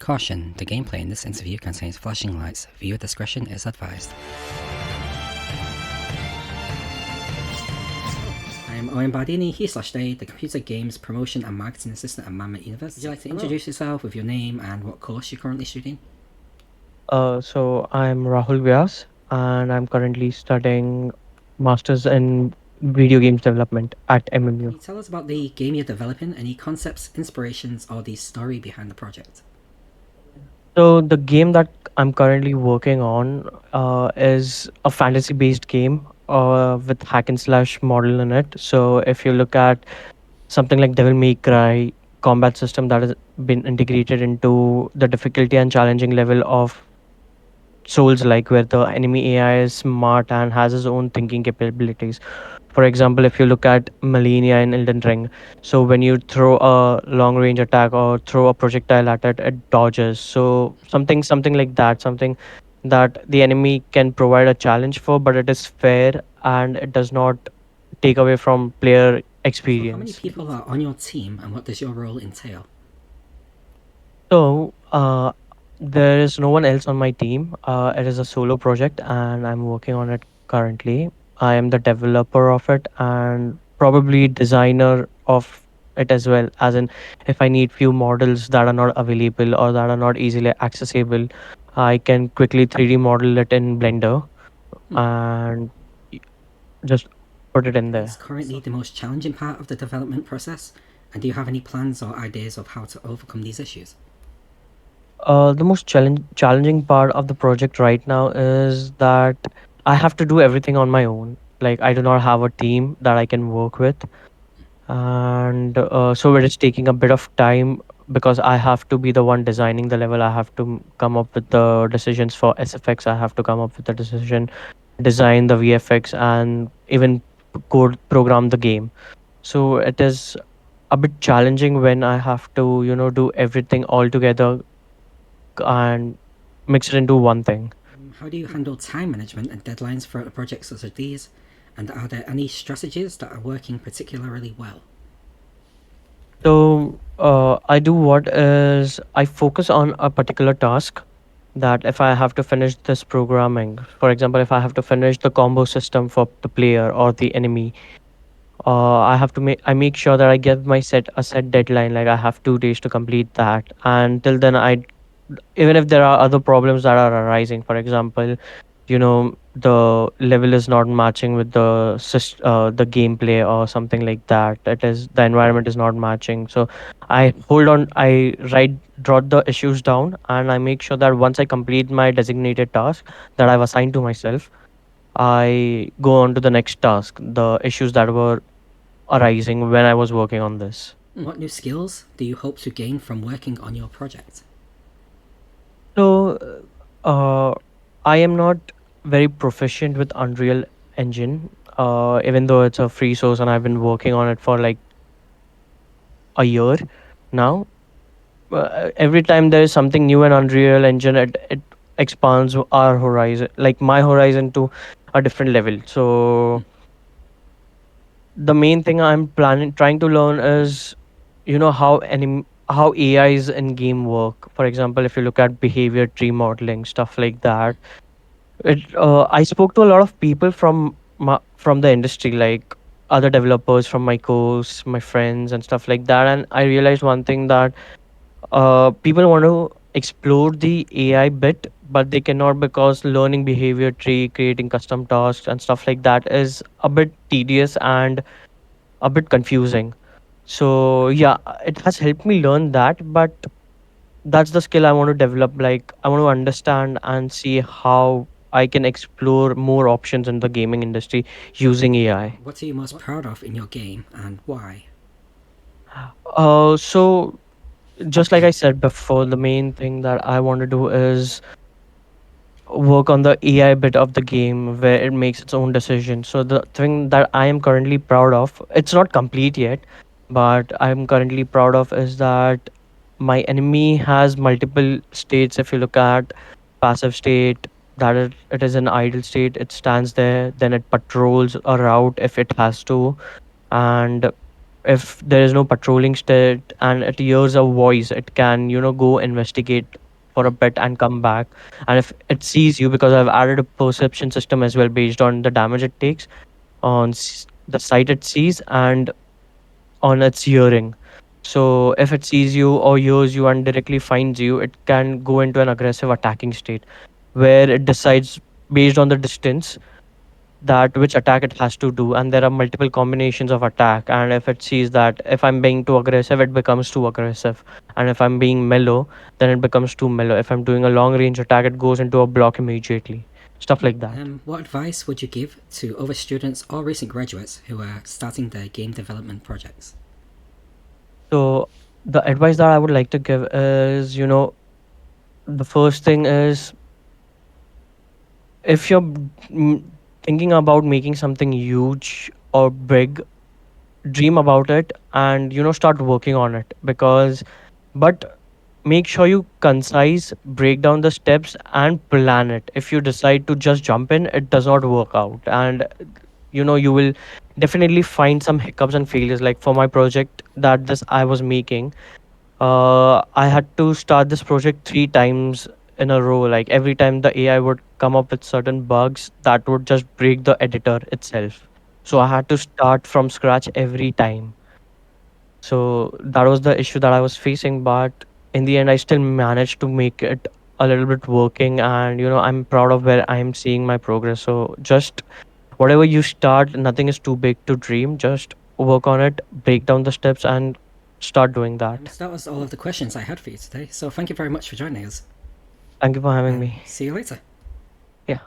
Caution, the gameplay in this interview contains flashing lights. Viewer discretion is advised. I'm Owen Bardini, he/they, the Computer Games Promotion and Marketing Assistant at Marmot University. Would you like to introduce yourself with your name and what course you're currently studying? So I'm Rahul Vyas, and I'm currently studying masters in video games development at Can MMU. you tell us about the game you're developing, any concepts, inspirations, or the story behind the project? So the game that I'm currently working on is a fantasy-based game with hack and slash model in it. So if you look at something like Devil May Cry combat system that has been integrated into the difficulty and challenging level of Souls like, where the enemy AI is smart and has his own thinking capabilities. For example, if you look at Malenia in Elden Ring, so when you throw a long range attack or throw a projectile at it, it dodges. So something like that, something that the enemy can provide a challenge for, but it is fair and it does not take away from player So, how many experience. people are on your team, and what does your role entail? So, there is no one else on my team. It is a solo project, and I'm working on it currently. I am the developer of it and probably designer of it as well. As in, if I need few models that are not available or that are not easily accessible, I can quickly 3D model it in Blender Hmm. and y- just put it in What is there. currently the most challenging part of the development process? And do you have any plans or ideas of how to overcome these issues? The most challenging part of the project right now is that I have to do everything on my own. Like, I do not have a team that I can work with, and so it is taking a bit of time because I have to be the one designing the level. I have to come up with the decisions for SFX. I have to come up with the decision, design the VFX, and even code program the game. So it is a bit challenging when I have to, do everything all together and mix it into one thing. How do you handle time management and deadlines for a project such as these? And are there any strategies that are working particularly well? So I do what is I focus on a particular task that if I have to finish this programming, for example, if I have to finish the combo system for the player or the enemy, I make sure that I give my set a set deadline. Like I have 2 days to complete that. And till then, I even if there are other problems that are arising, for example, the level is not matching with the gameplay or something like that, it is the environment is not matching, so I write jot the issues down and I make sure that once I complete my designated task that I've assigned to myself, I go on to the next task, the issues that were arising when I was working on this. What new skills do you hope to gain from working on your project? So uh, I am not very proficient with Unreal Engine, even though it's a free source and I've been working on it for like a year now. Every time there is something new in Unreal Engine, it expands our horizon, like my horizon, to a different level. So the main thing I'm trying to learn is, how AIs in game work. For example, if you look at behavior tree modeling, stuff like that. I spoke to a lot of people from the industry, like other developers from my course, my friends, and stuff like that. And I realized one thing that people want to explore the AI bit, but they cannot because learning behavior tree, creating custom tasks, and stuff like that is a bit tedious and a bit confusing. So yeah, it has helped me learn that, but that's the skill I want to develop. Like I want to understand and see how I can explore more options in the gaming industry using AI. What are you most proud of in your game and why? So just like I said before, the main thing that I want to do is work on the AI bit of the game where it makes its own decision. So the thing that I am currently proud of, it's not complete yet, but I'm currently proud of is that my enemy has multiple states. If you look at passive state, that it is an idle state, it stands there, then it patrols a route if it has to, and if there is no patrolling state and it hears a voice, it can, go investigate for a bit and come back. And if it sees you, because I've added a perception system as well based on the damage it takes on the sight it sees and on its hearing. So if it sees you or hears you and directly finds you, it can go into an aggressive attacking state where it decides based on the distance that which attack it has to do, and there are multiple combinations of attack. And if it sees that if I'm being too aggressive, it becomes too aggressive, and if I'm being mellow, then it becomes too mellow. If I'm doing a long range attack, it goes into a block immediately, stuff like that. What advice would you give to other students or recent graduates who are starting their game development projects? So the advice that I would like to give is, the first thing is, if you're thinking about making something huge or big, dream about it and start working on it. Because but make sure you concise, break down the steps and plan it. If you decide to just jump in, it does not work out, and you will definitely find some hiccups and failures. Like for my project that this I was making, I had to start this project 3 times in a row. Like every time the AI would come up with certain bugs that would just break the editor itself, so I had to start from scratch every time. So that was the issue that I was facing, but in the end, I still managed to make it a little bit working, and I'm proud of where I am seeing my progress. So just whatever you start, nothing is too big to dream. Just work on it, break down the steps, and start doing that. So that was all of the questions I had for you today. So thank you very much for joining us. Thank you for having And me. see you later. Yeah.